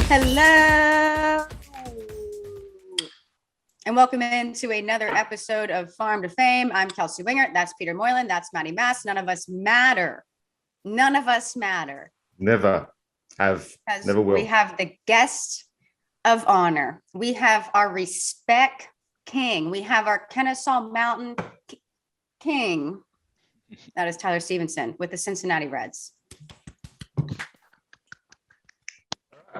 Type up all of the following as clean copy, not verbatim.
Hello, and welcome into another episode of Farm to Fame. I'm Kelsey Wingert. That's Peter Moylan. That's Maddie Mass. None of us matter. None of us matter. Never have. Never will. We have the guest of honor. We have our respect king. We have our Kennesaw Mountain king. That is Tyler Stephenson with the Cincinnati Reds.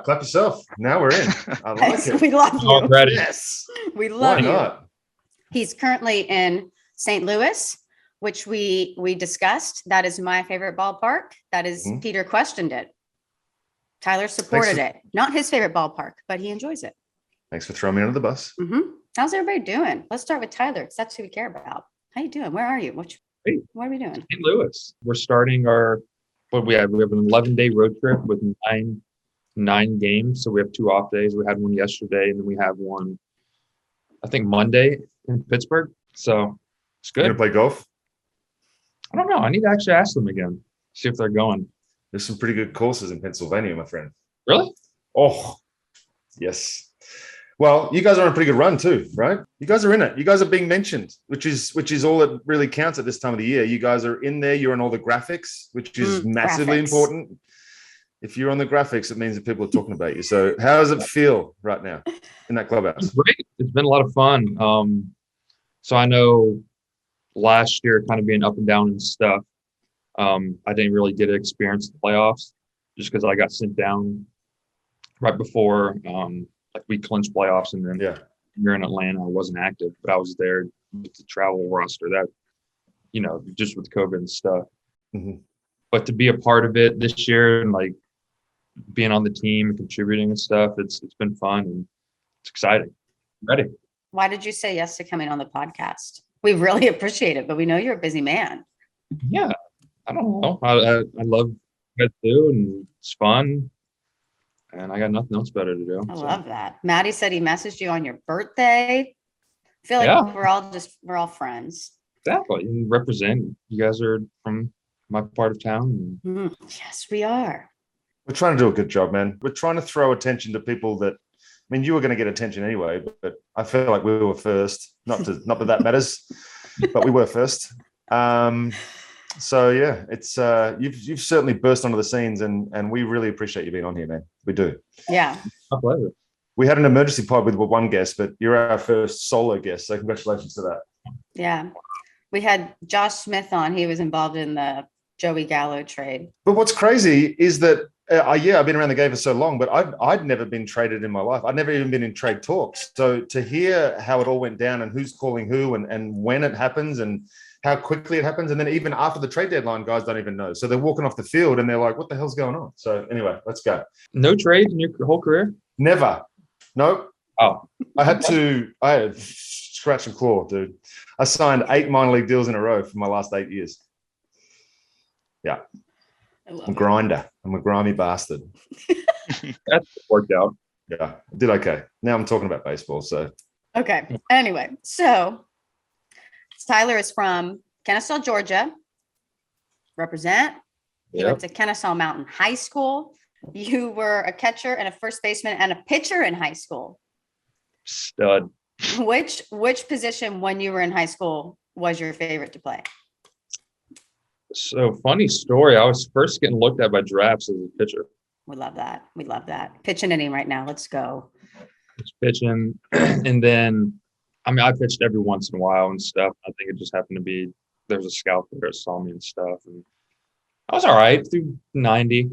Clap yourself. Now we're in. I like it. We love you. Already. Yes. We love you. Why not? He's currently in St. Louis, which we discussed. That is my favorite ballpark. That is Peter questioned it. Tyler supported it. Not his favorite ballpark, but he enjoys it. Thanks for throwing me under the bus. How's everybody doing? Let's start with Tyler, because that's who we care about. How you doing? Where are you? What are we doing? St. Louis. We're starting our we have an 11-day road trip with nine games. So we have 2 off days. We had one yesterday, and then we have one, I think, Monday in Pittsburgh. So it's good. You gonna play golf? I don't know. I need to actually ask them again, see if they're going. There's some pretty good courses in Pennsylvania, my friend. Really? Oh, yes. Well, you guys are on a pretty good run too, right? You guys are in it. You guys are being mentioned, which is all that really counts at this time of the year. You guys are in there. You're on all the graphics, which is massively important. If you're on the graphics, it means that people are talking about you. So how does it feel right now in that clubhouse? It's great. It's been a lot of fun. So I know last year kind of being up and down and stuff, I didn't really get to experience the playoffs just because I got sent down right before we clinched playoffs, and then you're in Atlanta. I wasn't active, but I was there with the travel roster that, just with COVID and stuff. But to be a part of it this year and being on the team and contributing and stuff, it's been fun and it's exciting. Ready. Why did you say yes to coming on the podcast? We really appreciate it, but we know you're a busy man. Yeah. I don't know. I love it too, and it's fun. And I got nothing else better to do. I love that. Maddie said he messaged you on your birthday. I feel like we're all friends. Exactly. And represent. You guys are from my part of town. Yes, we are. We're trying to do a good job, man. We're trying to throw attention to people that, you were going to get attention anyway, but I feel like we were first. Not that matters, but we were first. So yeah, it's you've certainly burst onto the scenes, and we really appreciate you being on here, man. We do. Yeah. My pleasure. We had an emergency pod with one guest, but you're our first solo guest, so congratulations to that. Yeah. We had Josh Smith on. He was involved in the Joey Gallo trade. But what's crazy is that I've been around the game for so long, but I'd never been traded in my life. I'd never even been in trade talks. So to hear how it all went down and who's calling who and when it happens and how quickly it happens, and then even after the trade deadline, guys don't even know. So they're walking off the field and they're like, "What the hell's going on?" So anyway, let's go. No trades in your whole career? Never. Nope. Oh, I had scratch and claw, dude. I signed 8 minor league deals in a row for my last 8 years. Yeah. I'm a grinder. I'm a grimy bastard. That worked out. Yeah, I did okay. Now I'm talking about baseball. So okay. Anyway, so Tyler is from Kennesaw, Georgia. Represent. He went to Kennesaw Mountain High School. You were a catcher and a first baseman and a pitcher in high school. Stud. Which position when you were in high school was your favorite to play? So funny story. I was first getting looked at by drafts as a pitcher. We love that. We love that. Pitching inning right now. Let's go. It's pitching. And then, I pitched every once in a while and stuff. I think it just happened to be, there was a scout there that saw me and stuff. And I was all right through 90.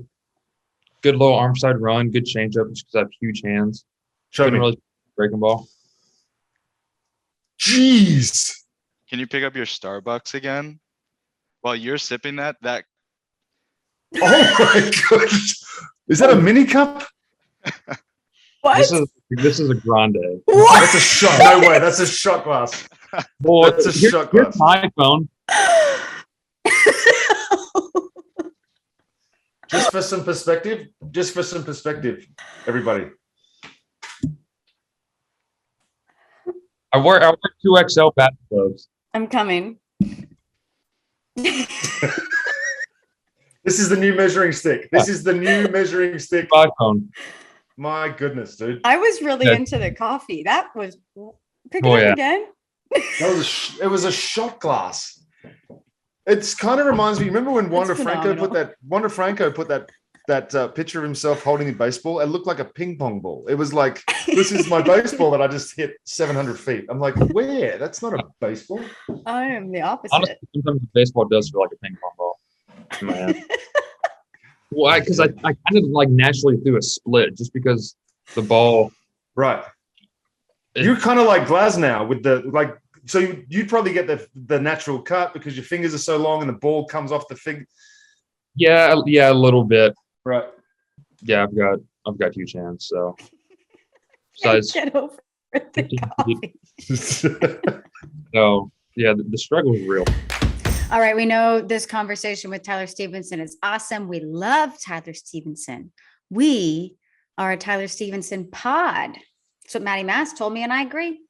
Good low arm side run, good changeup just because I have huge hands. Couldn't really breaking ball. Jeez. Can you pick up your Starbucks again? While you're sipping that. Oh my god! Is that a mini cup? What? This is a grande. What? That's a shot. No way. That's a shot glass. Well, that's a shot glass. Here's my phone. Just for some perspective, everybody. I wear 2XL bat gloves. I'm coming. This is the new measuring stick. This is the new measuring stick. iPhone. My goodness, dude. I was really Yeah. into the coffee. That was pick it Oh, up yeah. again. It was a shot glass. It's kind of reminds me. Remember when Wander Franco put that picture of himself holding a baseball? It looked like a ping pong ball. It was like, this is my baseball that I just hit 700 feet. I'm like, where? That's not a baseball. I am the opposite. Honestly, sometimes baseball does feel like a ping pong ball in my hand. Why? Because I kind of like naturally threw a split just because the ball. Right. You're kind of like Glasnow with the like. So you'd probably get the natural cut because your fingers are so long and the ball comes off the finger. Yeah, a little bit. Right. Yeah, I've got huge hands, so. Besides, Get over the coffee. so yeah, the struggle is real. All right, we know this conversation with Tyler Stephenson is awesome. We love Tyler Stephenson. We are a Tyler Stephenson pod. That's what Maddie Mass told me, and I agree.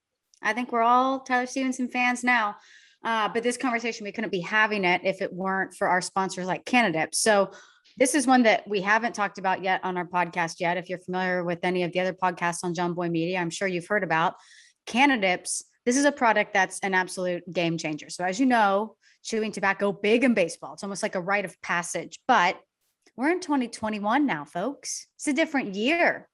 I think we're all Tyler Stephenson fans now. But this conversation, we couldn't be having it if it weren't for our sponsors like Canadips. So this is one that we haven't talked about yet on our podcast yet. If you're familiar with any of the other podcasts on JOMBOY Media, I'm sure you've heard about Canadips. This is a product that's an absolute game changer. So as you know, chewing tobacco, big in baseball. It's almost like a rite of passage. But we're in 2021 now, folks. It's a different year.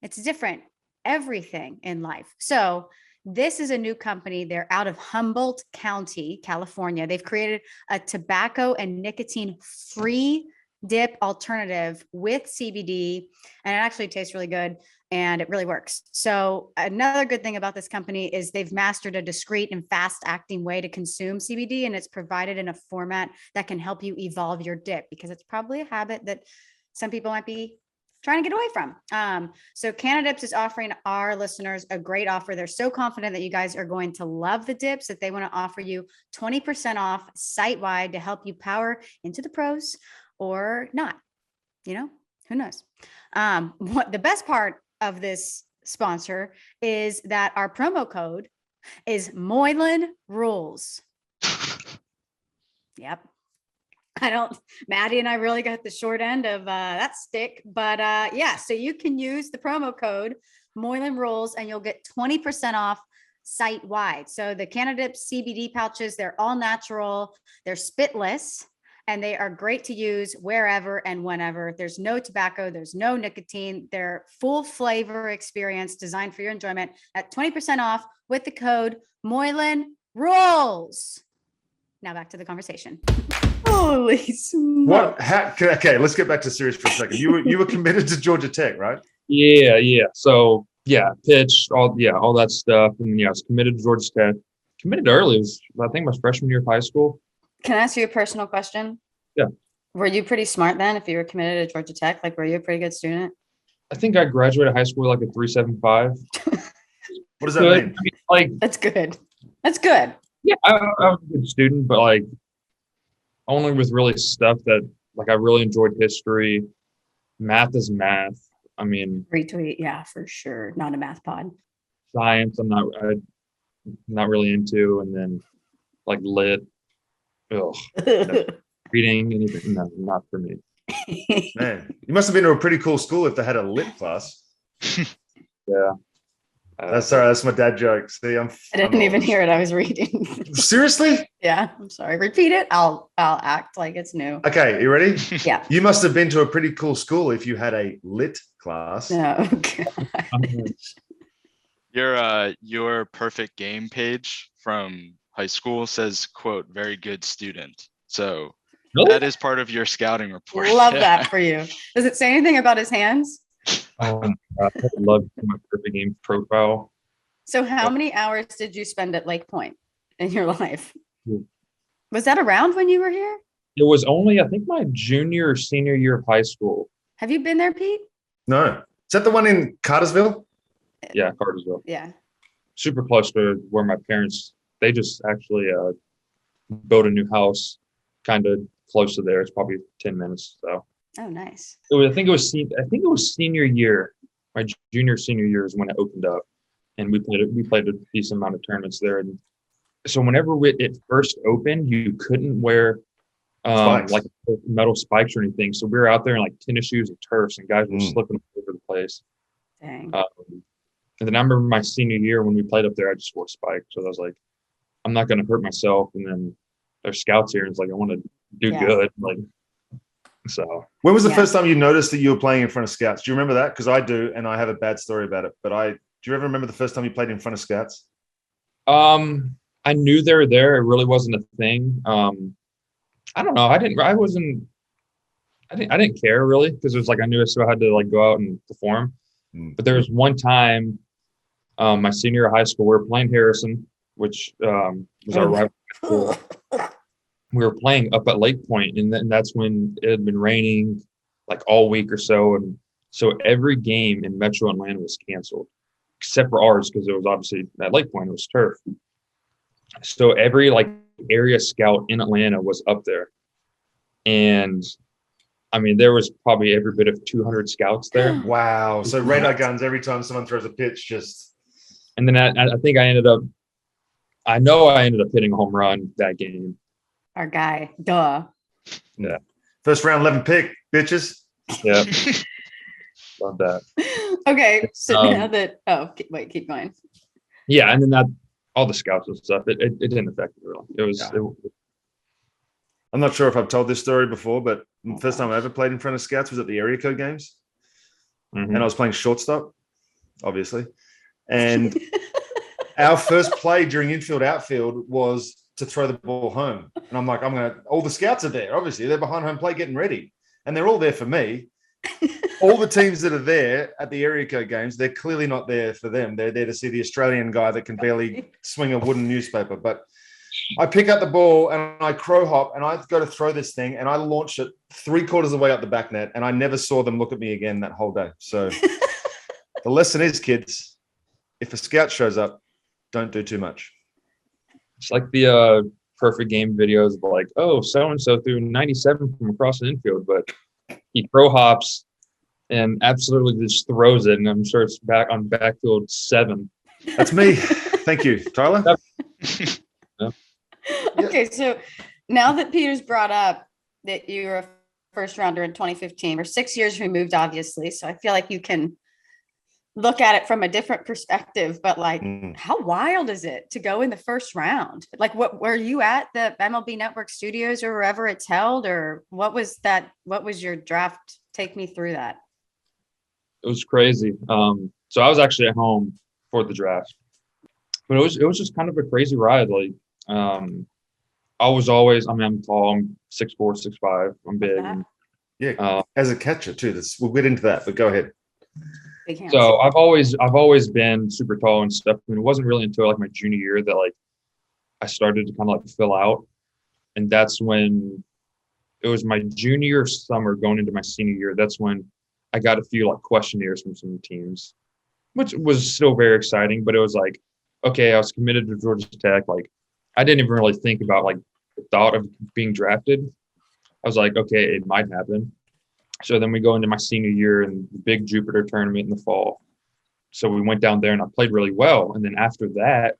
It's different everything in life. So this is a new company. They're out of Humboldt County, California. They've created a tobacco and nicotine-free dip alternative with CBD, and it actually tastes really good and it really works. So another good thing about this company is they've mastered a discreet and fast-acting way to consume CBD, and it's provided in a format that can help you evolve your dip because it's probably a habit that some people might be trying to get away from. So Canadips is offering our listeners a great offer. They're so confident that you guys are going to love the dips that they want to offer you 20% off site-wide to help you power into the pros or not. You know, who knows? What the best part of this sponsor is that our promo code is Moylan Rules. Yep. Maddie and I really got the short end of that stick, but yeah, so you can use the promo code Moylan Rules and you'll get 20% off site wide. So the Canadips CBD pouches, they're all natural, they're spitless, and they are great to use wherever and whenever. There's no tobacco, there's no nicotine. They're full flavor experience designed for your enjoyment at 20% off with the code Moylan Rules. Now back to the conversation. Holy smokes. Okay, let's get back to serious for a second. You were committed to Georgia Tech, right? Yeah. So yeah, pitched all that stuff, and yeah, I was committed to Georgia Tech. Committed early. It was, I think, my freshman year of high school. Can I ask you a personal question? Yeah. Were you pretty smart then if you were committed to Georgia Tech? Like, were you a pretty good student? I think I graduated high school with like a 3.75. What does that mean? I mean, like, That's good. That's good. yeah, I was a good student, but like only with really stuff that like I really enjoyed history. Math is math. I mean, Retweet. Yeah, for sure. Not a math pod. science, I'm not really into, and then like lit. Ugh. Reading, anything, no, not for me. Man, you must have been to a pretty cool school if they had a lit class. Yeah. That's my dad joke. See, I didn't even hear it. I was reading. Seriously? Yeah, I'm sorry. Repeat it. I'll act like it's new. Okay, you ready? Yeah. You must have been to a pretty cool school if you had a lit class. No. Your perfect game page from high school says, quote, very good student. So Really? that is part of your scouting report. Love that for you. Does it say anything about his hands? Oh my God, I love my perfect game profile. So how many hours did you spend at LakePoint in your life? Hmm. Was that around when you were here? It was only, I think, my junior or senior year of high school. Have you been there, Pete? No. Is that the one in Cartersville? Yeah, Cartersville. Yeah. Super close to where my parents, they just actually built a new house kind of close to there. It's probably 10 minutes. So Oh, nice. I think it was senior year. My junior senior year is when it opened up, and we played a decent amount of tournaments there. And so whenever it first opened, you couldn't wear like metal spikes or anything. So we were out there in like tennis shoes and turfs, and guys were slipping all over the place. Dang. And then I remember my senior year when we played up there, I just wore spikes. So I was like, I'm not going to hurt myself. And then there's scouts here. And it's like, I want to do good. Like, so. When was the first time you noticed that you were playing in front of scouts? Do you remember that? Because I do, and I have a bad story about it. But do you ever remember the first time you played in front of scouts? I knew they were there. It really wasn't a thing. I don't know. I didn't care really because it was like I knew I still had to like go out and perform. But there was one time, my senior year of high school, we were playing Harrison, which was our rival school. We were playing up at LakePoint, and then that's when it had been raining like all week or so, and so every game in Metro Atlanta was canceled, except for ours because it was obviously at LakePoint. It was turf. So every like area scout in Atlanta was up there, and I mean there was probably every bit of 200 scouts there. Wow! So radar guns every time someone throws a pitch, just. And then I think I ended up hitting a home run that game. Our guy, duh. Yeah. First round 11 pick, bitches. Yeah. Love that. Okay, so now that keep going. Yeah, and then all the scouts and stuff, it didn't affect me really. It was. I'm not sure if I've told this story before, but the first time I ever played in front of scouts was at the area code games, and I was playing shortstop, obviously. And our first play during infield outfield was to throw the ball home. And I'm like, all the scouts are there. Obviously, they're behind home plate getting ready. And they're all there for me. All the teams that are there at the area code games, they're clearly not there for them. They're there to see the Australian guy that can barely swing a wooden newspaper. But I pick up the ball and I crow hop and I go to throw this thing and I launch it 3/4 of the way up the back net. And I never saw them look at me again that whole day. So the lesson is, kids, if a scout shows up, don't do too much. It's like the perfect game videos of like, oh, so-and-so threw 97 from across the infield, but he pro hops and absolutely just throws it. And I'm sure it's back on backfield 7. That's me. Thank you, Tyler. Yeah. Okay, so now that Peter's brought up that you were a first rounder in 2015, we're 6 years removed, obviously. So I feel like you can look at it from a different perspective, but like, how wild is it to go in the first round? Like, were you at the MLB Network studios or wherever it's held, or what was that? What was your draft? Take me through that. It was crazy. So I was actually at home for the draft, but it was just kind of a crazy ride. Like, I was always, I'm tall, I'm 6'4", 6'5", I'm big. As a catcher too. We'll get into that, but go ahead. So I've always been super tall and stuff. I mean, it wasn't really until like my junior year that like I started to kind of like fill out, and that's when it was my junior summer going into my senior year. That's when I got a few like questionnaires from some teams, which was still very exciting. But it was like, okay, I was committed to Georgia Tech. Like I didn't even really think about like the thought of being drafted. I was like, okay, it might happen. So then we go into my senior year and the big Jupiter tournament in the fall. So we went down there and I played really well. And then after that,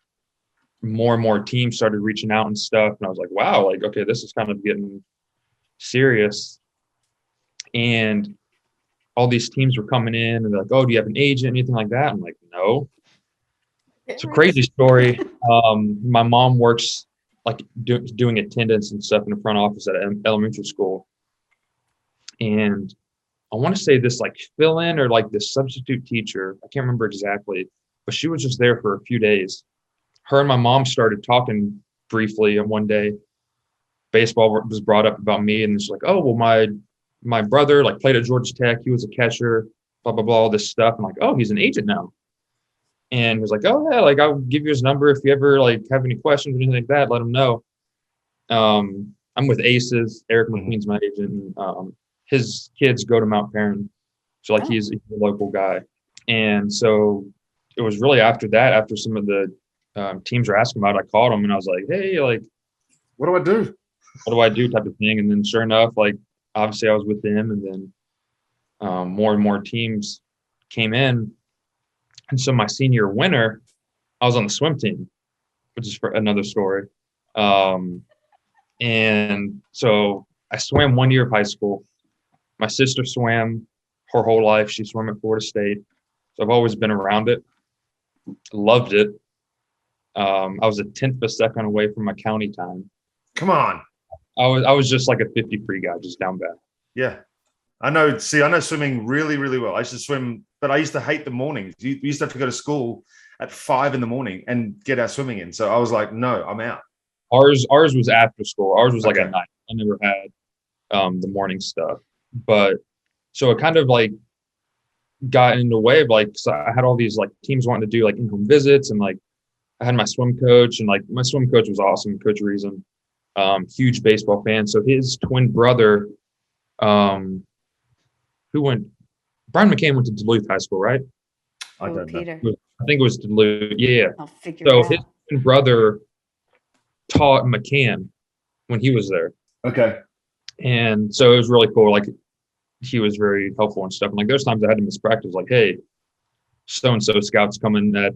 more and more teams started reaching out and stuff. And I was like, wow, like, okay, this is kind of getting serious. And all these teams were coming in and they're like, oh, do you have an agent, anything like that? I'm like, no. It's a crazy story. My mom works like doing attendance and stuff in the front office at an elementary school. And I want to say this like fill-in or like this substitute teacher, I can't remember exactly, but she was just there for a few days. Her and my mom started talking briefly, and one day baseball was brought up about me, and it's like, oh, well, my brother like played at Georgia Tech, he was a catcher, blah, blah, blah, all this stuff. I'm like, oh, he's an agent now. And he was like, oh yeah, like I'll give you his number if you ever like have any questions or anything like that, let him know. I'm with Aces, Eric McQueen's my agent, and his kids go to Mount Perrin. So like he's a local guy. And so it was really after that, after some of the teams were asking about it, I called him and I was like, hey, like, what do I do? What do I do type of thing? And then sure enough, like, obviously I was with them, and then more and more teams came in. And so my senior winter, I was on the swim team, which is for another story. And so I swam 1 year of high school. My sister swam her whole life. She swam at Florida State. So I've always been around it. Loved it. I was a tenth of a second away from my county time. Come on. I was just like a 50 free guy, just down back. Yeah. I know swimming really, really well. I used to swim, but I used to hate the mornings. We used to have to go to school at 5 a.m. and get our swimming in. So I was like, no, I'm out. Ours was after school. Ours was like Okay. at night. I never had the morning stuff. But so it kind of like got in the way of like, so I had all these like teams wanting to do like in-home visits, and like I had my swim coach, and like my swim coach was awesome, Coach Reason, huge baseball fan. So his twin brother, Brian McCain went to Duluth High School, right? I don't know. Peter. I think it was Duluth. Yeah. I'll figure So it his out. twin brother taught McCann when he was there. Okay. And so it was really cool. Like he was very helpful and stuff. And like there's times I had to miss practice, like, hey, so-and-so scouts coming at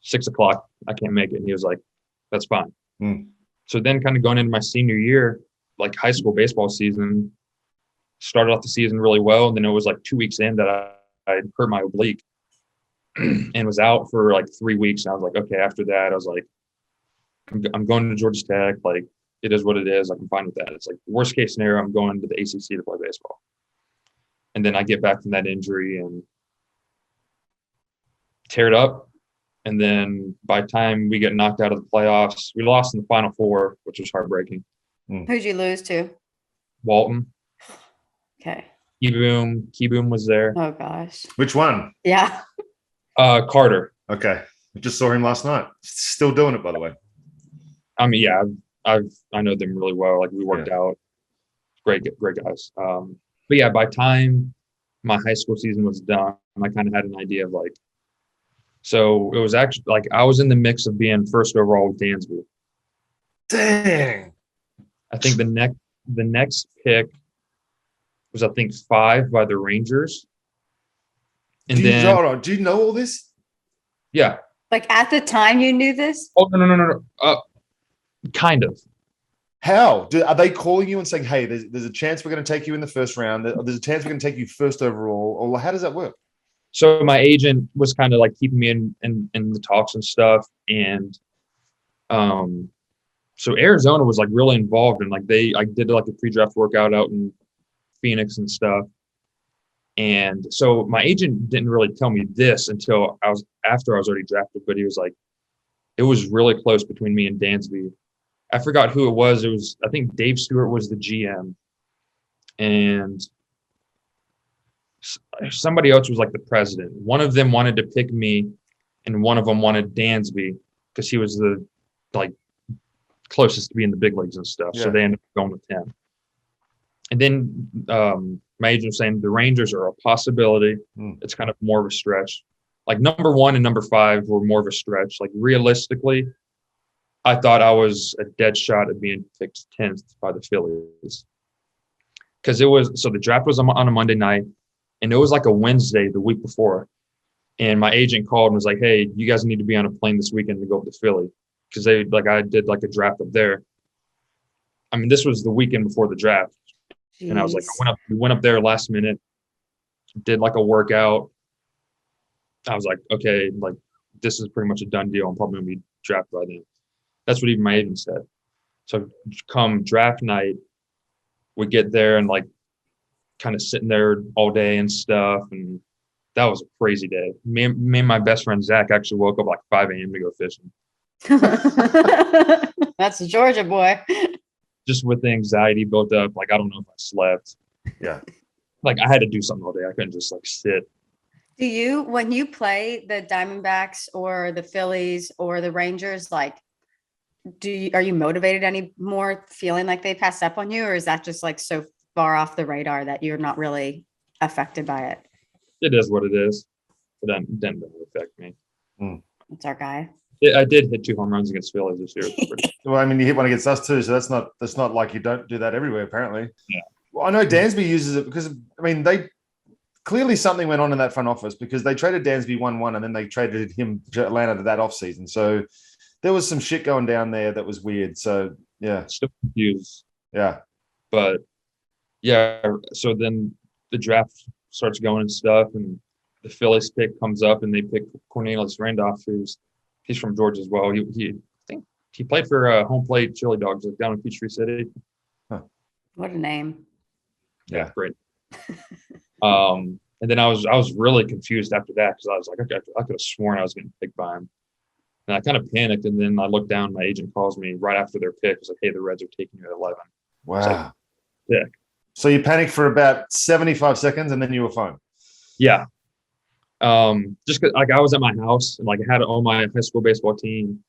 6 o'clock. I can't make it. And he was like, that's fine. So then kind of going into my senior year, like high school baseball season, started off the season really well. And then it was like 2 weeks in that I hurt my oblique and was out for like 3 weeks. And I was like, okay, after that, I was like, I'm going to Georgia Tech. Like, it is what it is. Like, I'm fine with that. It's like worst case scenario, I'm going to the ACC to play baseball. And then I get back from that injury and tear it up. And then by the time we get knocked out of the playoffs, we lost in the Final Four, which was heartbreaking. Who'd you lose to? Walton, Okay. Keyboom was there. Oh gosh. Which one? Yeah. Carter. Okay. I just saw him last night. Still doing it, by the way. I mean, yeah, I know them really well. Like we worked out. Great guys. But yeah, by time my high school season was done, I kind of had an idea of like, so it was actually like I was in the mix of being first overall with Dansby. Dang. I think the next pick was I think 5 by the Rangers. And do you know all this? Yeah. Like at the time you knew this? Oh no. Kind of. How? Are they calling you and saying, hey, there's a chance we're going to take you in the first round. There's a chance we're going to take you first overall. Or how does that work? So my agent was kind of like keeping me in the talks and stuff. And so Arizona was like really involved, and like I did like a pre-draft workout out in Phoenix and stuff. And so my agent didn't really tell me this until after I was already drafted, but he was like, it was really close between me and Dansby. I forgot who it was. It was, I think Dave Stewart was the GM, and somebody else was like the president. One of them wanted to pick me, and one of them wanted Dansby because he was the like closest to be in the big leagues and stuff. Yeah. So they ended up going with him. And then my agent was saying the Rangers are a possibility. It's kind of more of a stretch. Like number 1 and number 5 were more of a stretch. Like realistically, I thought I was a dead shot at being picked 10th by the Phillies. Because the draft was on a Monday night, and it was like a Wednesday the week before. And my agent called and was like, hey, you guys need to be on a plane this weekend to go up to Philly. Because I did like a draft up there. I mean, this was the weekend before the draft. Jeez. And I was like, we went up there last minute, did like a workout. I was like, okay, like this is pretty much a done deal. I'm probably gonna be drafted by then. That's what even my agent said. So come draft night, we get there and like kind of sitting there all day and stuff. And that was a crazy day. Me and my best friend Zach actually woke up like 5 a.m. to go fishing. That's a Georgia boy. Just with the anxiety built up, like I don't know if I slept. Yeah. Like I had to do something all day. I couldn't just like sit. Do you, when you play the Diamondbacks or the Phillies or the Rangers, like, are you motivated anymore feeling like they pass up on you, or is that just like so far off the radar that you're not really affected by it? It is what it is. It didn't really affect me. It's our guy. I did hit 2 home runs against Phillies this year. Well, I mean, you hit one against us too, so that's not like you don't do that everywhere, apparently. Yeah. Well, I know Dansby uses it because, I mean, they clearly something went on in that front office because they traded Dansby 1-1 and then they traded him to Atlanta that offseason. So there was some shit going down there that was weird. So, yeah. Still confused. Yeah. But, yeah, so then the draft starts going and stuff, and the Phillies pick comes up and they pick Cornelius Randolph, he's from Georgia as well. I think he played for home plate Chili Dogs down in Peachtree City. What a name. Yeah, great. And then I was really confused after that because I was like, I could have sworn I was getting picked by him. And I kind of panicked. And then I looked down, my agent calls me right after their pick. It's like, hey, the Reds are taking you at 11. Wow. Sick. So you panicked for about 75 seconds and then you were fine. Yeah. Just cause like I was at my house and like I had all my high school baseball team,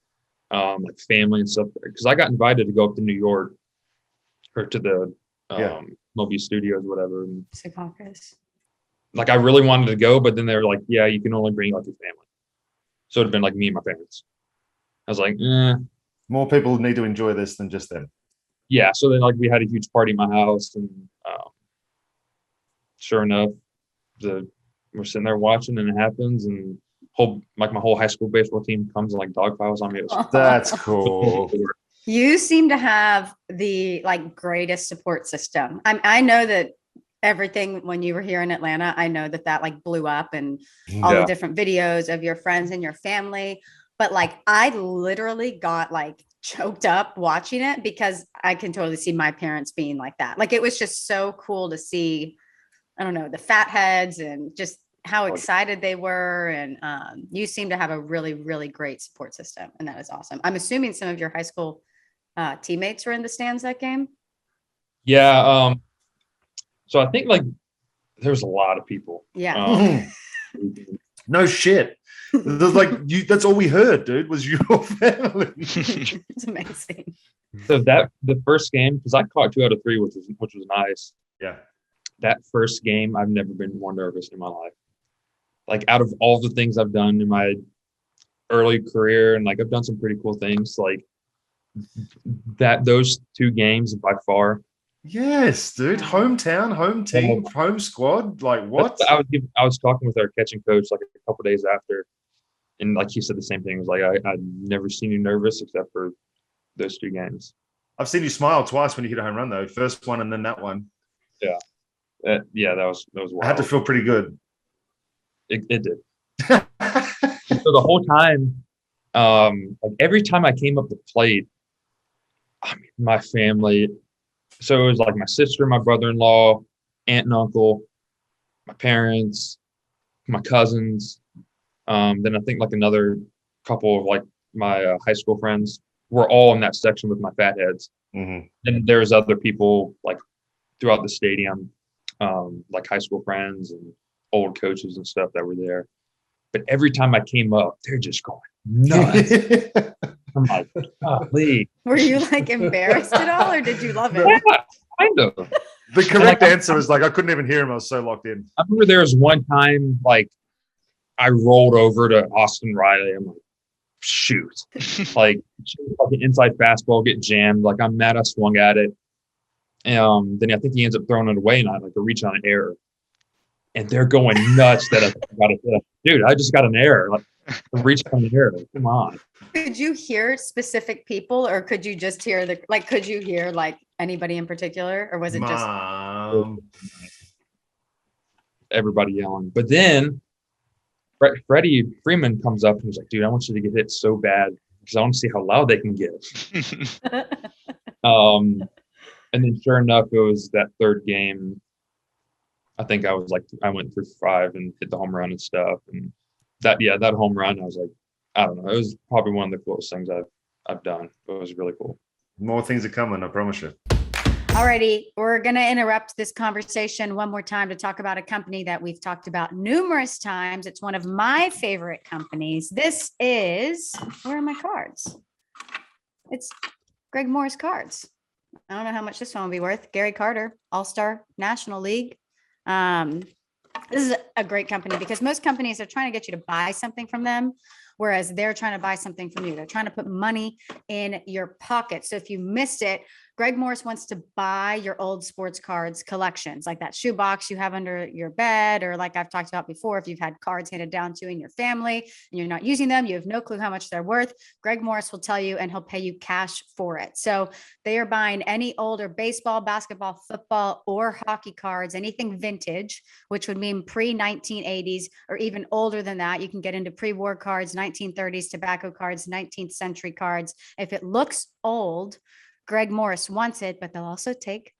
like family and stuff. Cause I got invited to go up to New York or to the Moby Studios, whatever. And, Secaucus. like I really wanted to go, but then they were like, yeah, you can only bring like your family. So it'd been like me and my parents. I was like, More people need to enjoy this than just them. yeah. So then like we had a huge party in my house and sure enough, we're sitting there watching and it happens and my whole high school baseball team comes and like dog piles on me. That's cool. You seem to have the like greatest support system. I know that everything when you were here in Atlanta, I know that like blew up and all the different videos of your friends and your family. But like, I literally got like choked up watching it because I can totally see my parents being like that. Like, it was just so cool to see, I don't know, the fat heads and just how excited they were. And you seem to have a really, really great support system. And that is awesome. I'm assuming some of your high school teammates were in the stands that game. Yeah. So I think like there's a lot of people. Yeah. No shit. There's like that's all we heard, dude, was your family. It's amazing. So the first game, because I caught 2 out of 3, which was nice. Yeah. That first game, I've never been more nervous in my life. Like out of all the things I've done in my early career, and like I've done some pretty cool things, like those 2 games by far. Yes, dude. Hometown, home team, home squad. Like what? I was talking with our catching coach like a couple days after, and like he said the same thing. It was like I'd never seen you nervous except for those 2 games. I've seen you smile twice when you hit a home run though. First one and then that one. Yeah. That was wild. I had to feel pretty good. It did. So the whole time, like every time I came up the plate, I mean, my family. So it was like my sister, my brother-in-law, aunt and uncle, my parents, my cousins. Then I think like another couple of like my high school friends were all in that section with my fat heads. Mm-hmm. And there's other people like throughout the stadium, like high school friends and old coaches and stuff that were there. But every time I came up, they're just going nuts. I'm like, golly. Were you like embarrassed at all, or did you love it? Yeah, kind of. The correct answer is like I couldn't even hear him. I was so locked in. I remember there was one time like I rolled over to Austin Riley. I'm like, shoot. like an inside fastball get jammed. Like I'm mad I swung at it. And then I think he ends up throwing it away and I like a reach on an error. And they're going nuts that I got it. Dude, I just got an error. Like I reached on an error. Come on. Could you hear specific people, or could you just hear could you hear like anybody in particular, or was it just everybody yelling? But then Freddie Freeman comes up and he's like, dude, I want you to get hit so bad because I want to see how loud they can get. And then sure enough, it was that third game. I think I went through 5 and hit the home run and stuff. And that home run, I was like, I don't know. It was probably one of the coolest things I've done. It was really cool. More things are coming, I promise you. Alrighty, we're going to interrupt this conversation one more time to talk about a company that we've talked about numerous times. It's one of my favorite companies. This is, where are my cards? It's Greg Moore's cards. I don't know how much this one will be worth. Gary Carter, All-Star National League. This is a great company because most companies are trying to get you to buy something from them, whereas they're trying to buy something from you. They're trying to put money in your pocket. So if you missed it, Greg Morris wants to buy your old sports cards collections, like that shoebox you have under your bed, or like I've talked about before, if you've had cards handed down to you in your family and you're not using them, you have no clue how much they're worth. Greg Morris will tell you and he'll pay you cash for it. So they are buying any older baseball, basketball, football, or hockey cards, anything vintage, which would mean pre-1980s or even older than that. You can get into pre-war cards, 1930s tobacco cards, 19th century cards. If it looks old, Greg Morris wants it, but they'll also take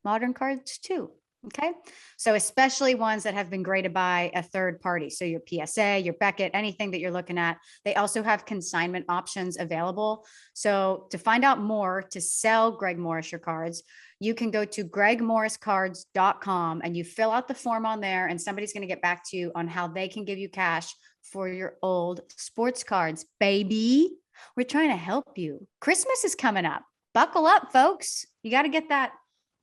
modern cards too. Okay. So especially ones that have been graded by a third party. So your PSA, your Beckett, anything that you're looking at. They also have consignment options available. So to find out more, to sell Greg Morris your cards, you can go to gregmorriscards.com and you fill out the form on there, and somebody's going to get back to you on how they can give you cash for your old sports cards. Baby, we're trying to help you. Christmas is coming up. Buckle up, folks. You got to get that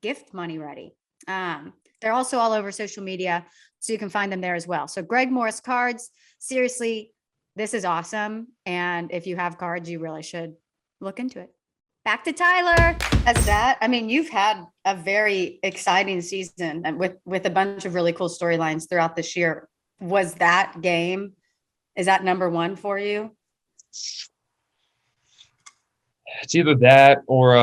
gift money ready. They're also all over social media, so you can find them there as well. So Greg Morris Cards, seriously, this is awesome. And if you have cards, you really should look into it. Back to Tyler. As that, I mean, you've had a very exciting season and with a bunch of really cool storylines throughout this year. Was that game, is that number one for you? It's either that or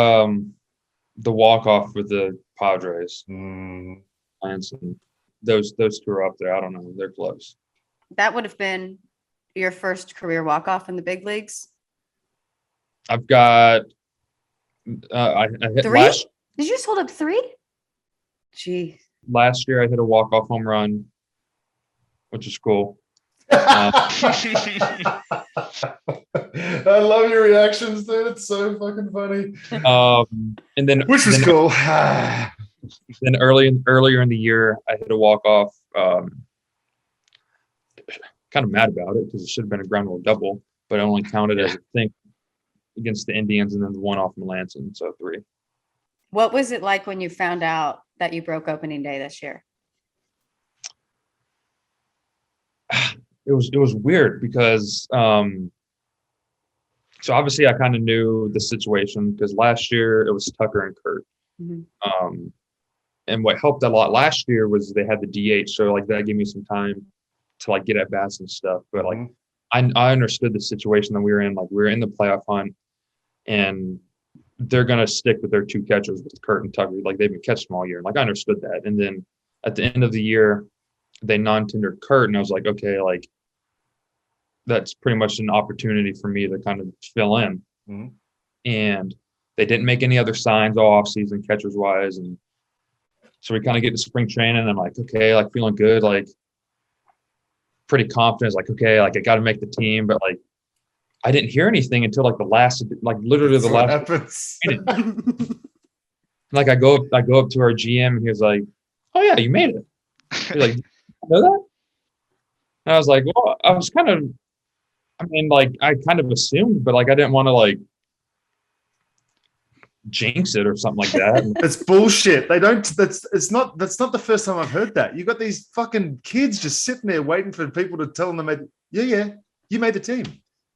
the walk-off with the Padres. Lansing. Those two are up there. I don't know. They're close. That would have been your first career walk-off in the big leagues? I've got I hit 3? last Did you just hold up 3? Gee. last year I hit a walk-off home run, which is cool. I love your reactions, dude. It's so fucking funny. And then Which was cool. Then earlier in the year, I hit a walk-off. Kind of mad about it because it should have been a ground rule double, but it only counted as a thing against the Indians, and then the one off Melanson, so 3. What was it like when you found out that you broke opening day this year? It was weird because so obviously I kind of knew the situation because last year it was Tucker and Kurt. Mm-hmm. And what helped a lot last year was they had the DH, so like that gave me some time to like get at bats and stuff. But like I understood the situation that we were in. Like we were in the playoff hunt, and they're gonna stick with their 2 catchers with Kurt and Tucker. Like they've been catching them all year. Like I understood that. And then at the end of the year, they non-tendered Kurt, and I was like, okay, like that's pretty much an opportunity for me to kind of fill in. Mm-hmm. And they didn't make any other signs all off-season catchers wise, and so we kind of get to spring training, and I'm like, okay, like feeling good, like pretty confident. It's like, okay, like I got to make the team, but like I didn't hear anything until like literally the last. Happens. Like I go up to our GM, and he was like, "Oh yeah, you made it." He's like, "I know that?" And I was like, "Well, I was kind of, I mean, like I kind of assumed, but like I didn't want to like jinx it or something like that." That's bullshit. They don't. That's not the first time I've heard that. You got these fucking kids just sitting there waiting for people to tell them, yeah, you made the team.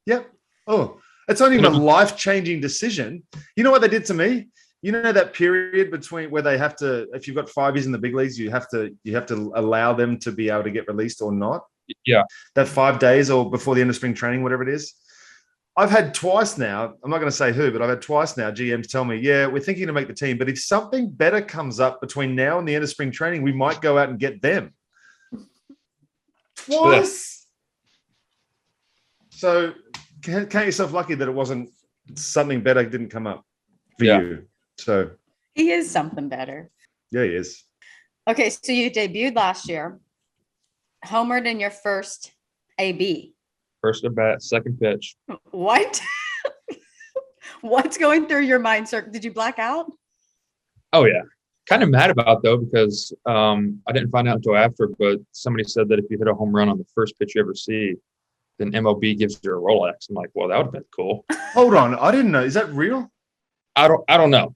Yep. Oh, it's only a life-changing decision. You know what they did to me? You know that period between where they have to, if you've got 5 years in the big leagues, you have to allow them to be able to get released or not. Yeah. That 5 days or before the end of spring training, whatever it is. I've had twice now, I'm not going to say who, but I've had twice now GMs tell me, yeah, we're thinking to make the team, but if something better comes up between now and the end of spring training, we might go out and get them. Twice. So count yourself lucky that it wasn't something better didn't come up for you. So he is something better. Yeah, he is. Okay, so you debuted last year, homered in your first AB. First at bat, second pitch. What? What's going through your mind, sir? Did you black out? Oh yeah, kind of mad about it, though, because I didn't find out until after, but somebody said that if you hit a home run on the first pitch you ever see, then MLB gives you a Rolex. I'm like, well, that would have been cool. Hold on, I didn't know. Is that real? I don't know.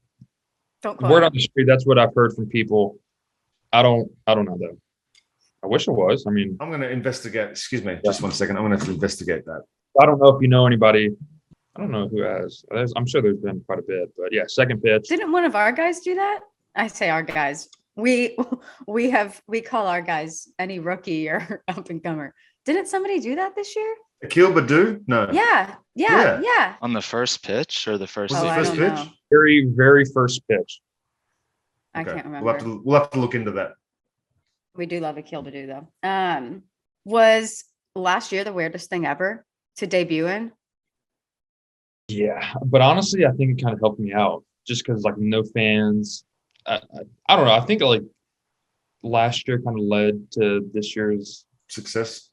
Don't word on the street. That's what I've heard from people. I don't know though. I wish it was. I mean, I'm going to investigate. Excuse me, just 1 second. I'm going to have to investigate that. I don't know if you know anybody I don't know who has. I'm sure there's been quite a bit, but yeah, second pitch. Didn't one of our guys do that? I say our guys. We call our guys any rookie or up and comer. Didn't somebody do that this year? Akil Badu? No. Yeah. On the first pitch or the first? Was it Oh, the I first don't pitch? know. Very, very first pitch. I Okay. can't remember. We'll have to look into that. We do love a kill to do though. Was last year the weirdest thing ever to debut in? Yeah, but honestly, I think it kind of helped me out just because like no fans. I don't know. I think like last year kind of led to this year's Success.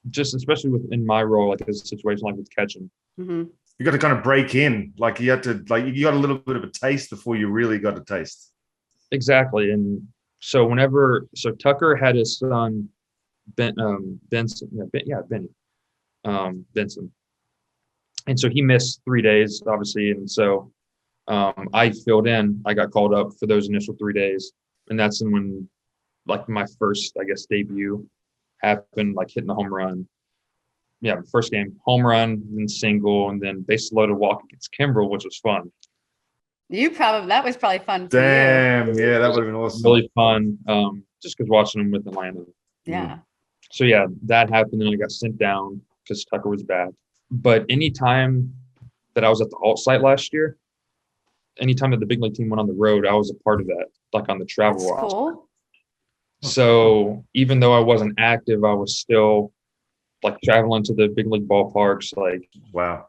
just especially within my role, like as a situation like with catching. Mm-hmm. You got to kind of break in. Like you got a little bit of a taste before you really got a taste. Exactly, and so Tucker had his son Benson, Benny, Benson, and so he missed 3 days, obviously, and so I filled in. I got called up for those initial 3 days, and that's when like my first, I guess, debut happened, like hitting the home run. Yeah, first game, home run, then single, and then base loaded walk against Kimbrel, which was fun. That was probably fun for you. Damn, yeah, that would have been awesome. Really fun, just because watching them with Atlanta. Yeah. So yeah, that happened, and I got sent down because Tucker was bad. But anytime that I was at the alt site last year, anytime that the big league team went on the road, I was a part of that, like on the travel That's roster. cool. So even though I wasn't active, I was still like traveling to the big league ballparks, like Wow.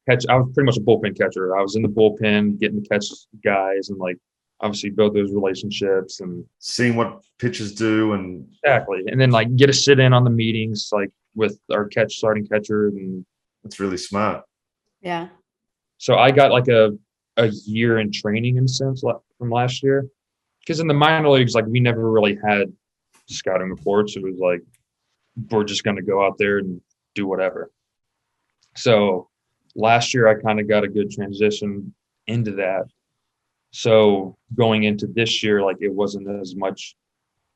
I was pretty much a bullpen catcher. I was in the bullpen getting to catch guys and like obviously build those relationships and Seeing what pitchers do and exactly. And then like get to sit in on the meetings like with our starting catcher. And it's really smart. Yeah. so I got like a year in training in a sense from last year. Because in the minor leagues, like we never really had scouting reports. It was like, we're just going to go out there and do whatever. So last year, I kind of got a good transition into that. So going into this year, like it wasn't as much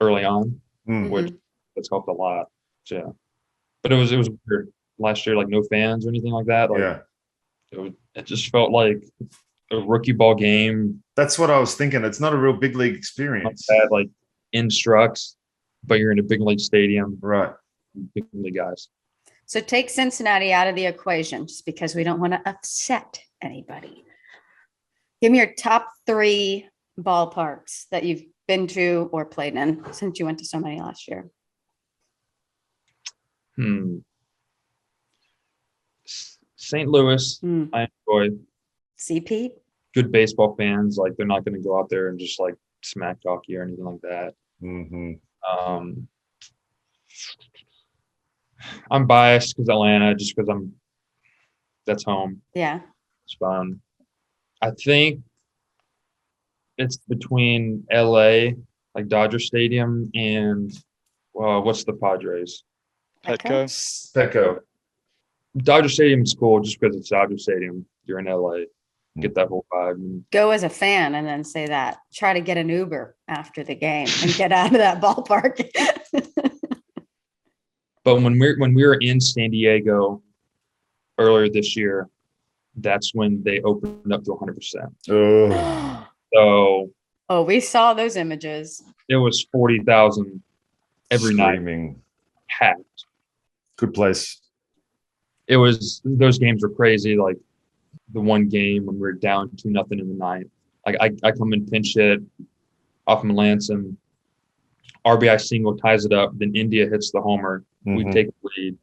early on, which that's helped a lot. So, yeah. But it was weird last year, like no fans or anything like that. Like, Yeah. It just felt like a rookie ball game. That's what I was thinking. It's not a real big league experience. That like instructs, but you're in a big league stadium. Right. Big league guys. So take Cincinnati out of the equation just because we don't want to upset anybody. Give me your top 3 ballparks that you've been to or played in since you went to so many last year. St. Louis, I enjoy. See, Pete? Good baseball fans, like they're not going to go out there and just like smack talk you or anything like that. I'm biased because Atlanta, just because that's home. Yeah. It's fun. I think it's between LA, like Dodger Stadium, and what's the Padres? Petco. Dodger Stadium is cool just because it's Dodger Stadium. You're in LA, get that whole vibe. Go as a fan and then say that. Try to get an Uber after the game and get out of that ballpark. But when we were in San Diego earlier this year, that's when they opened up to 100%. So we saw those images. it was 40,000 every Screaming. night, packed. Good place. It was, those games were crazy. Like the one game when we were down 2-0 in the ninth, like I come in pinch hit off Melanson, RBI single ties it up. Then India hits the homer. We take the lead,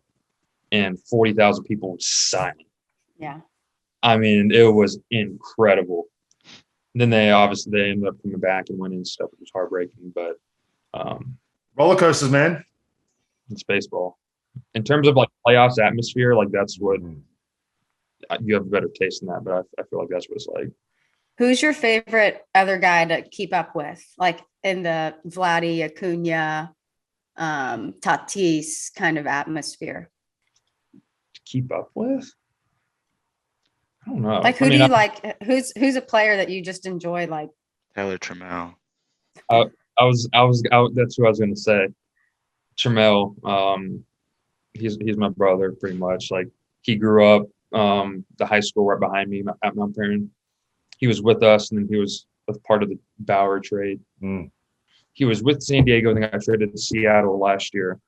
and 40,000 people were silent. Yeah. I mean, it was incredible. Then they ended up coming back and winning stuff. It was heartbreaking, but roller coasters, man. It's baseball. In terms of like playoffs atmosphere, like that's what you have a better taste in that. But I feel like that's what it's like. Who's your favorite other guy to keep up with, like in the Vladdy, Acuna, Tatis kind of atmosphere? To keep up with? I don't know. Like, who do you like? Who's a player that you just enjoy? Like Tyler Trammell. That's who I was going to say. Trammell. He's my brother pretty much. Like he grew up the high school right behind me at Mount Vernon. He was with us, and then he was with part of the Bauer trade. He was with San Diego, and then got traded to Seattle last year.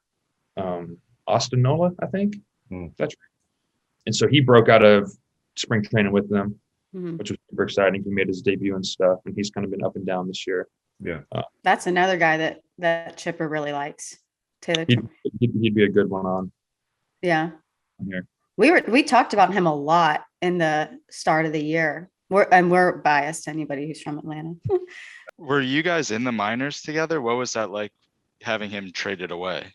Austin Nola, I think. That's right. And so he broke out of spring training with them, which was super exciting. He made his debut and stuff, and he's kind of been up and down this year. Yeah. That's another guy that Chipper really likes. Taylor. He'd be a good one on. Yeah. Here. We talked about him a lot in the start of the year. We're biased to anybody who's from Atlanta. Were you guys in the minors together? What was that like, having him traded away?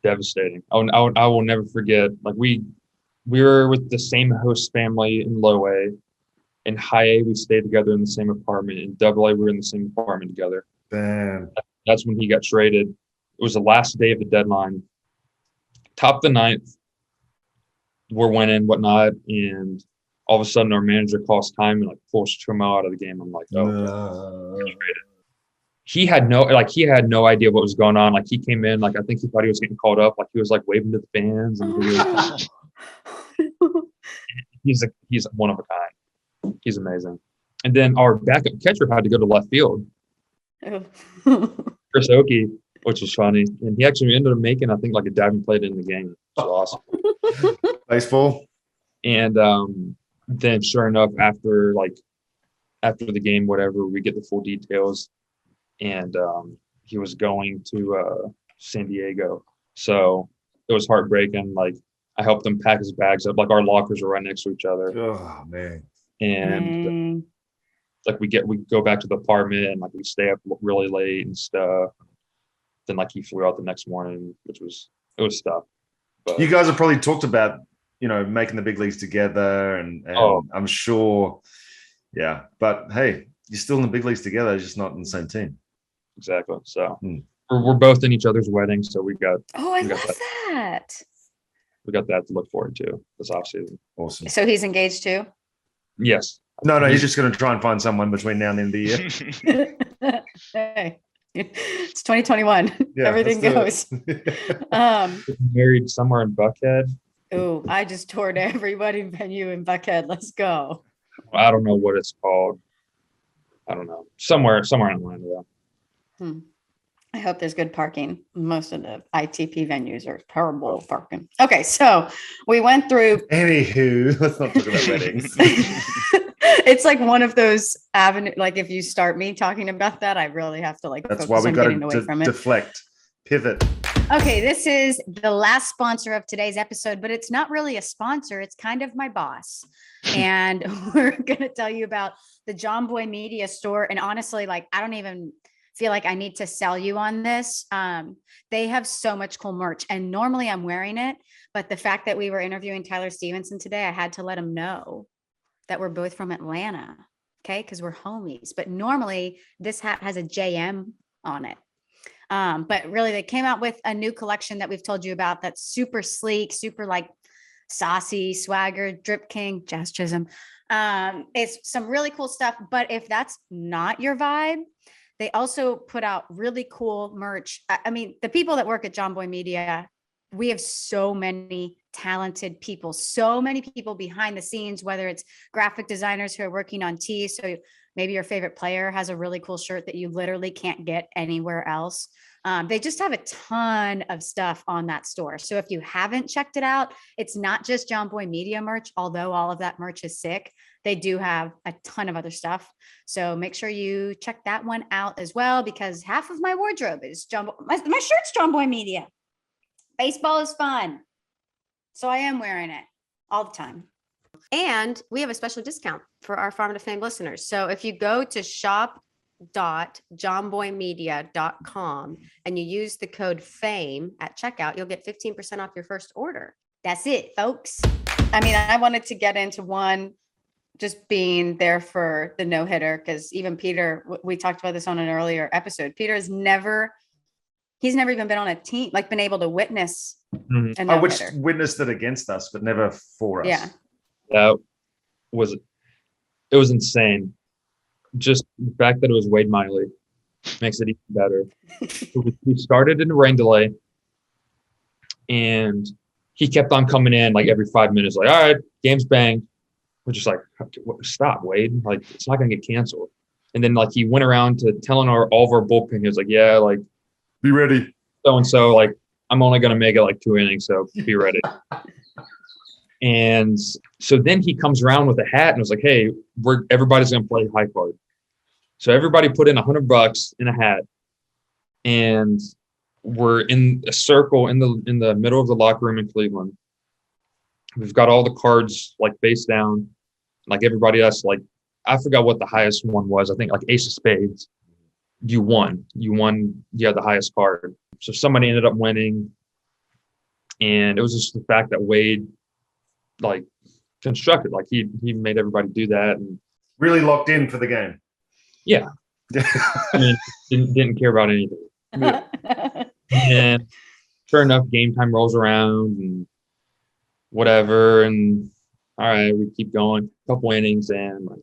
Devastating. I will never forget. Like we were with the same host family in low A. In high A, we stayed together in the same apartment. In double A, we were in the same apartment together. Damn. That's when he got traded. It was the last day of the deadline. Top of the ninth, we're winning, whatnot, and all of a sudden our manager calls time and like pulls Trammell out of the game. I'm like, He had no idea what was going on. Like he came in, like I think he thought he was getting called up. Like he was like waving to the fans, and he's one of a kind. He's amazing. And then our backup catcher had to go to left field. Chris Oakey, which was funny, and he actually ended up making, I think, like a diving play in the game. It was awesome. Baseball. And then, sure enough, after the game, whatever, we get the full details, and he was going to San Diego. So it was heartbreaking. Like I helped him pack his bags up. Like our lockers were right next to each other. Oh man. And like we go back to the apartment, and like we stay up really late and stuff. Then like he flew out the next morning, it was tough. But you guys have probably talked about, making the big leagues together, and I'm sure, yeah. But hey, you're still in the big leagues together, just not in the same team. Exactly. So we're both in each other's weddings, so we got. Oh, I love that. We got that to look forward to this offseason. Awesome. So he's engaged too? Yes. No, he's just going to try and find someone between now and the end of the year. Hey, it's 2021. Yeah, everything goes. Married somewhere in Buckhead. Oh, I just toured every wedding venue in Buckhead. Let's go. I don't know what it's called. I don't know. Somewhere in Atlanta, though. I hope there's good parking. Most of the ITP venues are terrible parking. Okay, so we went through. Anywho, let's not talk about weddings. It's like one of those avenues. Like if you start me talking about that, I really have to like. That's why we got to deflect, pivot. Okay, this is the last sponsor of today's episode, but it's not really a sponsor. It's kind of my boss. And we're going to tell you about the JOMBOY Media Store. And honestly, like, I don't even feel like I need to sell you on this. They have so much cool merch, and normally I'm wearing it. But the fact that we were interviewing Tyler Stephenson today, I had to let him know that we're both from Atlanta. Okay. Cause we're homies, but normally this hat has a JM on it. But really they came out with a new collection that we've told you about that's super sleek, super like saucy, swagger, drip king, Jazz Chisholm. It's some really cool stuff. But if that's not your vibe, they also put out really cool merch. I mean, the people that work at JOMBOY Media, we have so many talented people, so many people behind the scenes, whether it's graphic designers who are working on tees. So maybe your favorite player has a really cool shirt that you literally can't get anywhere else. They just have a ton of stuff on that store. So if you haven't checked it out, it's not just JOMBOY Media merch, although all of that merch is sick. They do have a ton of other stuff. So make sure you check that one out as well, because half of my wardrobe is my shirt's JOMBOY Media. Baseball is fun. So I am wearing it all the time. And we have a special discount for our Farm to Fame listeners. So if you go to shop.jomboymedia.com and you use the code FAME at checkout, you'll get 15% off your first order. That's it, folks. I mean, I wanted to get into one just being there for the no-hitter, because even Peter, we talked about this on an earlier episode. Peter has never even been on a team, like been able to witness a no-hitter. I witnessed it against us, but never for us. Yeah. It was insane. Just the fact that it was Wade Miley makes it even better. We started in a rain delay, and he kept on coming in like every 5 minutes, like, all right, game's banged. We're just like, stop, Wade. Like, it's not going to get canceled. And then like he went around to telling all of our bullpen, he was like, yeah, like, Be ready. so-and-so, like, I'm only going to make it like 2 innings, so be ready. And so then he comes around with a hat and was like, hey, everybody's going to play high card. So everybody put in $100 in a hat. And we're in a circle in the middle of the locker room in Cleveland. We've got all the cards like face down, like everybody else. Like, I forgot what the highest one was. I think like ace of spades. You won. You had the highest card. So somebody ended up winning. And it was just the fact that Wade like constructed, like he made everybody do that and really locked in for the game. Yeah. I mean, didn't care about anything. Yeah. And sure enough, game time rolls around and whatever. And all right, we keep going. A couple innings, and like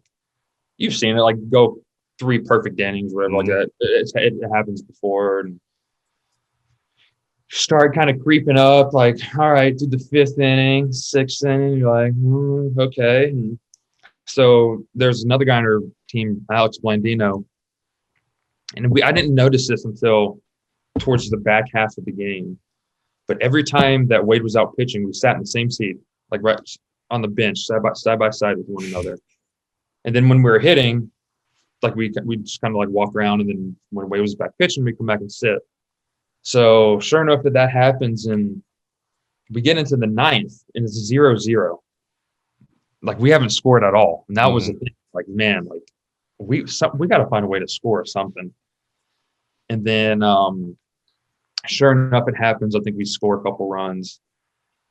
you've seen it, like go 3 perfect innings, whatever, like that. It happens before, and start kind of creeping up. Like, all right, do the 5th inning, 6th inning. You're like, okay. And so there's another guy on our team, Alex Blandino, and I didn't notice this until towards the back half of the game. But every time that Wade was out pitching, we sat in the same seat, like right on the bench, side by side with one another. And then when we were hitting, like we just kind of like walk around, and then when Wade was back pitching, we come back and sit. So sure enough, that happens, and we get into the 9th, and it's 0-0. Like we haven't scored at all, and that was the thing. Like, man, like we got to find a way to score something. And then, sure enough, it happens. I think we score a couple runs,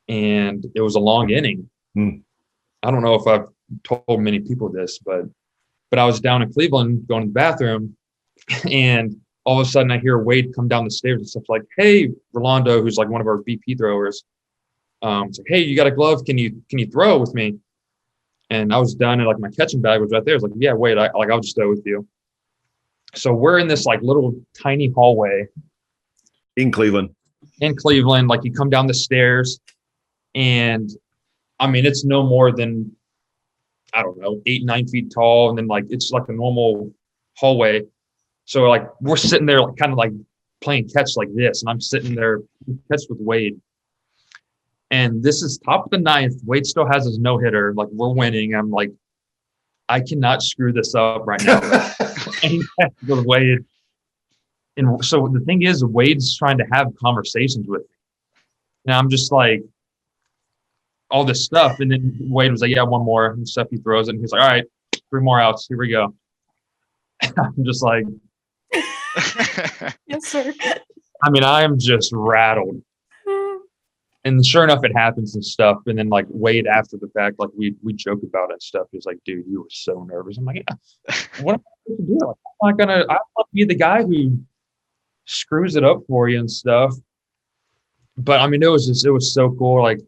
and it was a long inning. I don't know if I've told many people this, but I was down in Cleveland going to the bathroom, and all of a sudden I hear Wade come down the stairs and stuff like, hey, Rolando, who's like one of our BP throwers. It's like, hey, you got a glove? Can you throw with me? And I was done, and like my catching bag was right there. It's like, yeah, wait, I'll just throw with you. So we're in this like little tiny hallway in Cleveland. Like you come down the stairs, and I mean, it's no more than, I don't know, 8-9 feet tall. And then like, it's like a normal hallway. So like we're sitting there like kind of like playing catch like this. And I'm sitting there catch with Wade. And this is top of the 9th. Wade still has his no-hitter. Like we're winning. I'm like, I cannot screw this up right now. And with Wade. And so the thing is, Wade's trying to have conversations with me. And I'm just like, all this stuff. And then Wade was like, yeah, one more and stuff. He throws it. And he's like, all right, 3 more outs. Here we go. And I'm just like, yes, sir. I mean, I am just rattled. And sure enough, it happens and stuff. And then like Wade, after the fact, like we joke about it and stuff. He was like, dude, you were so nervous. I'm like, yeah, what am I supposed to do? Like, I want to be the guy who screws it up for you and stuff. But I mean, it was so cool. Like,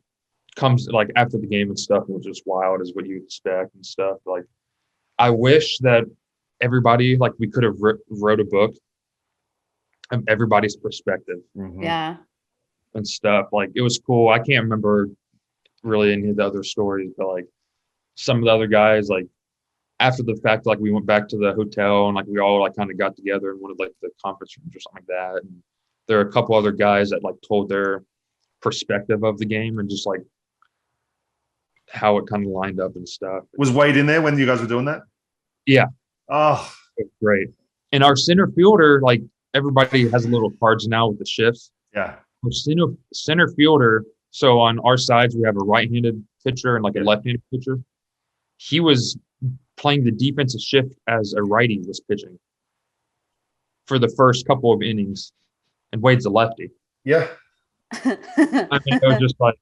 comes like after the game and stuff, it was just wild as what you expect and stuff. Like, I wish that everybody, like, we could have wrote a book of everybody's perspective. Yeah. And stuff. Like, it was cool. I can't remember really any of the other stories, but like some of the other guys, like after the fact, like we went back to the hotel and like we all like kind of got together in one of like the conference rooms or something like that. And there are a couple other guys that like told their perspective of the game and just like how it kind of lined up and stuff. Was Wade in there when you guys were doing that? Yeah. Oh, great. And our center fielder, like everybody has little cards now with the shifts. Yeah. Our center fielder, so on our sides, we have a right-handed pitcher and like a left-handed pitcher. He was playing the defensive shift as a righty was pitching for the first couple of innings, and Wade's a lefty. Yeah. I mean, it was just like,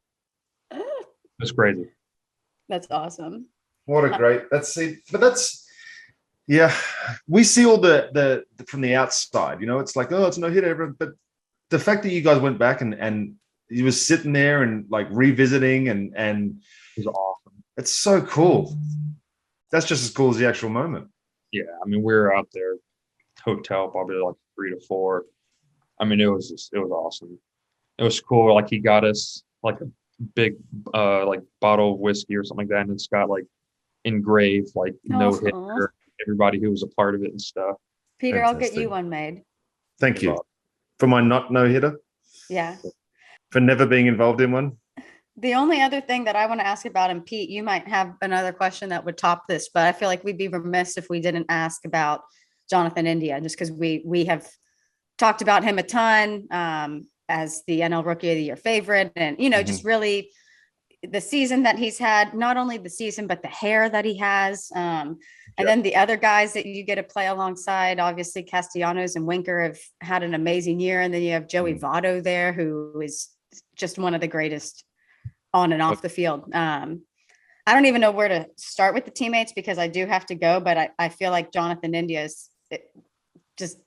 it's crazy. That's awesome. What a great, yeah, we see all the from the outside, you know, it's like, oh, it's no hitter, but the fact that you guys went back and you was sitting there and like revisiting and it was awesome. It's so cool. That's just as cool as the actual moment. Yeah, I mean, we were out there, hotel probably like 3 to 4. I mean, it was awesome. It was cool. Like he got us like big like bottle of whiskey or something like that, and it's got like engraved like no hit Aw. everybody who was a part of it and stuff. Peter, I'll get you Fantastic. one made. Thank you for my not no hitter, Yeah. for never being involved in one. The only other thing that I want to ask about, and Pete, you might have another question that would top this, but I feel like we'd be remiss if we didn't ask about Jonathan India, just because we have talked about him a ton as the NL Rookie of the Year favorite, and just really the season that he's had, not only the season, but the hair that he has. And then the other guys that you get to play alongside, obviously Castellanos and Winker have had an amazing year. And then you have Joey Votto there, who is just one of the greatest on and off the field. I don't even know where to start with the teammates because I do have to go, but I feel like Jonathan India is just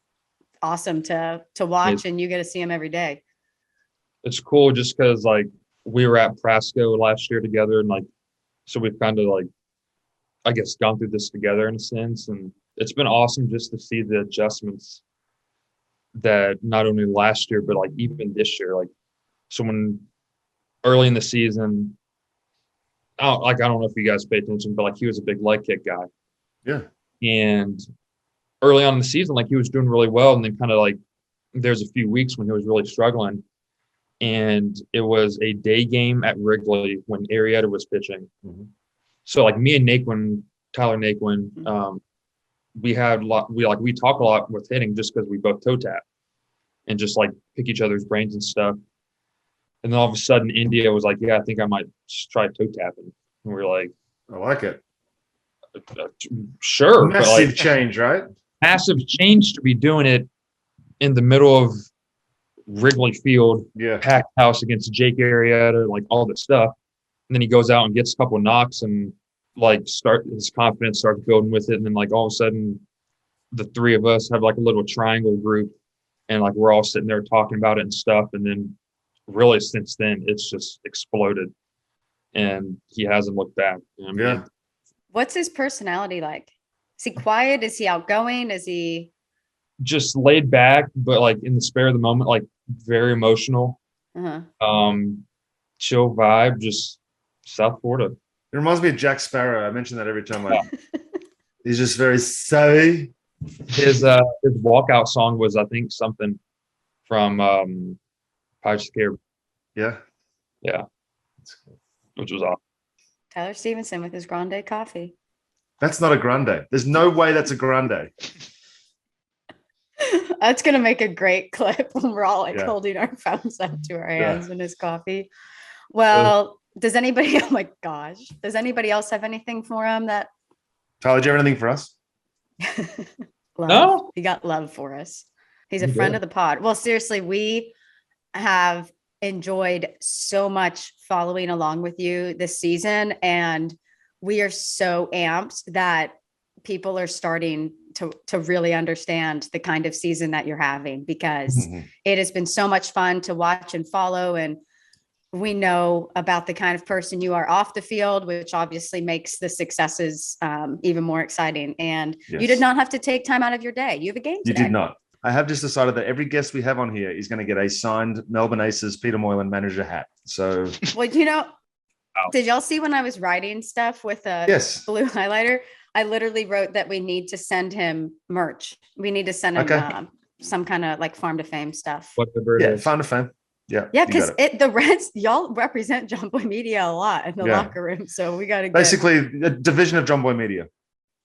awesome to watch, and you get to see him every day. It's cool just because like we were at Prasco last year together, and like so we've kind of like I guess gone through this together in a sense, and it's been awesome just to see the adjustments that not only last year but like even this year. Like so when early in the season, I don't know if you guys pay attention, but like he was a big leg kick guy. Yeah. And early on in the season, like he was doing really well, and then kind of like there's a few weeks when he was really struggling. And it was a day game at Wrigley when Arrieta was pitching. Mhm. So like me and Tyler Naquin, we talk a lot with hitting just because we both toe tap and just like pick each other's brains and stuff. And then all of a sudden India was like, yeah, I think I might just try toe tapping. And we are like, I like it. Sure. Massive but like, change, right? massive change to be doing it in the middle of Wrigley Field, Yeah. packed house against Jake Arrieta, like all this stuff. And then he goes out and gets a couple of knocks and like his confidence starts building with it. And then like all of a sudden the three of us have like a little triangle group and like we're all sitting there talking about it and stuff. And then really since then it's just exploded and he hasn't looked back. You know what I mean? What's his personality like? Is he quiet? Is he outgoing? Is he just laid back, but like in the spare of the moment, like very emotional, chill vibe, just South Florida. It reminds me of Jack Sparrow. I mention that every time. He's just very savvy. His walkout song was, I think, something from Pirates of the Caribbean. Yeah. Yeah. Which was awesome. Tyler Stephenson with his grande coffee? That's not a grande. There's no way that's a grande. That's gonna make a great clip when we're all like holding our phones up to our hands in his coffee. Well, does anybody? Oh my gosh! Does anybody else have anything for him? That Tyler, do you have anything for us? love. No. He got love for us. He's a friend of the pod. Well, seriously, we have enjoyed so much following along with you this season, and we are so amped that people are starting to really understand the kind of season that you're having, because it has been so much fun to watch and follow. And we know about the kind of person you are off the field, which obviously makes the successes even more exciting. And you did not have to take time out of your day. You have a game today. You did not. I have just decided that every guest we have on here is going to get a signed Melbourne Aces Peter Moylan manager hat. So, well, did y'all see when I was writing stuff with a blue highlighter? I literally wrote that we need to send him merch. We need to send him some kind of like Farm to Fame stuff. What the bird is. Farm to Fame. Yeah. Yeah, because the Reds, y'all represent JOMBOY Media a lot in the locker room. So we got to basically a division of JOMBOY Media.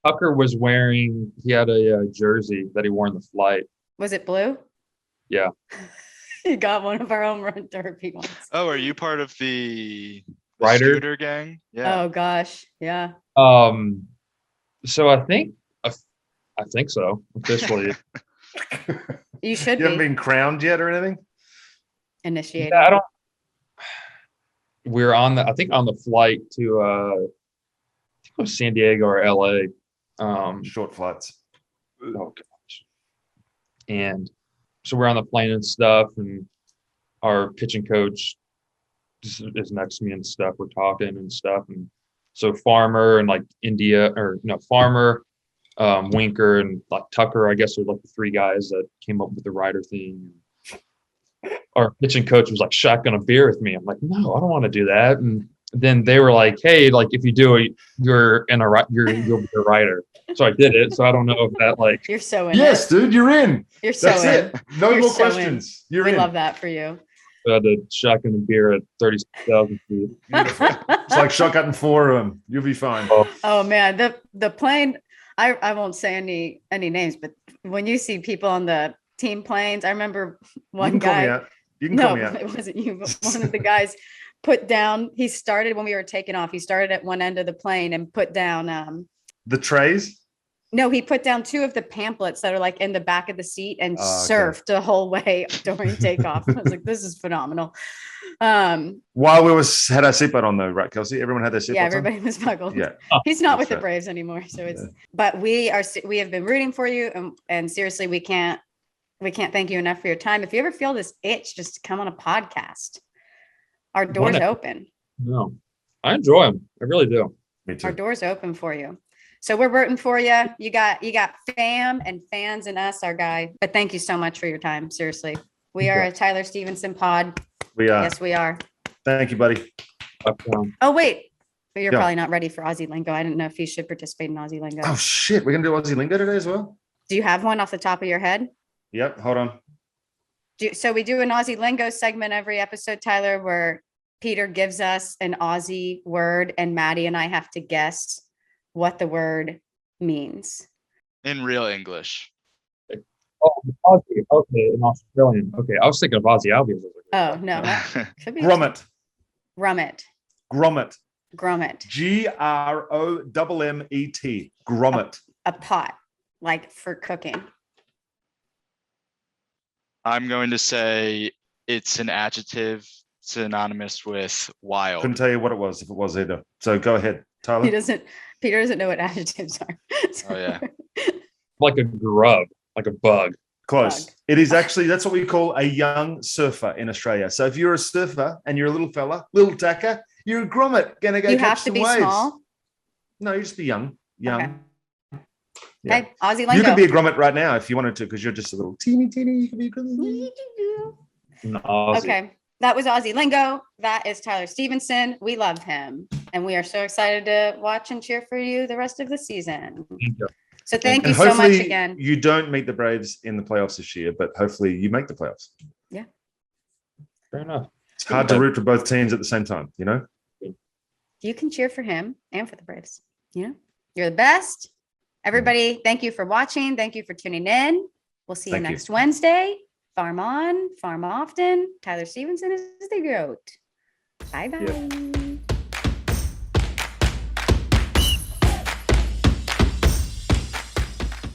Tucker was he had a jersey that he wore in the flight. Was it blue? Yeah. He got one of our own run derby ones. Oh, are you part of the Rider scooter gang? Yeah. Oh gosh. Yeah. So I think so officially. You should. You haven't been crowned yet or anything? Initiated. Yeah, I don't. We're on the flight to I think it was San Diego or LA. Short flights. Oh gosh. And so we're on the plane and stuff, and our pitching coach is next to me and stuff. We're talking and stuff, and so Farmer and like Farmer, Winker and like Tucker, I guess, are like the three guys that came up with the rider thing. our pitching coach was like shotgun a beer with me. I'm like, no, I don't want to do that. And then they were like, hey, like if you do it, you'll be a writer. So I did it. So I don't know if that like. You're so in Yes, it. dude, you're in. You're so That's in. it. No You're more so in. questions. You're We in. love that for you. I had to shotgun a beer at 36,000 feet. Beautiful. It's like shotgun 4 of them. You'll be fine. Oh man, the plane. I won't say any names, but when you see people on the team planes, I remember one you can guy. Call me out. You can call me out. It wasn't you, but one of the guys put down. He started when we were taking off. He started at one end of the plane and put down. The trays. No, he put down 2 of the pamphlets that are like in the back of the seat and Okay. surfed the whole way during takeoff. I was like, this is phenomenal. While we had our seatbelt on though, right, Kelsey? Everyone had their seatbelts Yeah, on? everybody was buckled. Yeah. He's not with That's the right. Braves anymore. So it's, but we have been rooting for you. And seriously, we can't thank you enough for your time. If you ever feel this itch, just to come on a podcast, our door's open. No, I enjoy them. I really do. Me too. Our door's open for you. So we're rooting for you. You got fam and fans and us, our guy. But thank you so much for your time. Seriously. We are a Tyler Stephenson pod. We are. Yes, we are. Thank you, buddy. Oh, wait. But you're Yeah. probably not ready for Aussie lingo. I didn't know if you should participate in Aussie lingo. Oh shit, we're gonna do Aussie lingo today as well. Do you have one off the top of your head? Yep. Hold on. So we do an Aussie lingo segment every episode, Tyler, where Peter gives us an Aussie word and Maddie and I have to guess what the word means. In real English. Oh, Aussie. Okay, an Australian. Okay, I was thinking of Aussie Albions. Oh, no. Could be Grommet. Grommet. Grommet. Grommet. Grommet. Grommet. A pot, like for cooking. I'm going to say it's an adjective synonymous with wild. Couldn't tell you what it was if it was either. So go ahead, Tyler. Peter doesn't know what adjectives are. Oh, yeah. Like a grub, like a bug. Close. Bug. It is actually, that's what we call a young surfer in Australia. So if you're a surfer and you're a little fella, little tacker, you're a grommet, gonna go You catch have to some be waves. small. No, you just be young. Young. Okay. Yeah. Okay, Aussie lingo. You could be a grommet right now if you wanted to, because you're just a little teeny. You could be a grommet. An Aussie. Okay, that was Aussie lingo. That is Tyler Stephenson. We love him, and we are so excited to watch and cheer for you the rest of the season. Thank you. So thank And you so much hopefully again. you don't meet the Braves in the playoffs this year, but hopefully you make the playoffs. Fair enough. It's hard to root for both teams at the same time, you know? You can cheer for him and for the Braves. You know, you're the best. Everybody, thank you for watching. Thank you for tuning in. We'll see you Thank you. next Wednesday. Farm on, farm often. Tyler Stephenson is the GOAT. Bye bye. Yeah.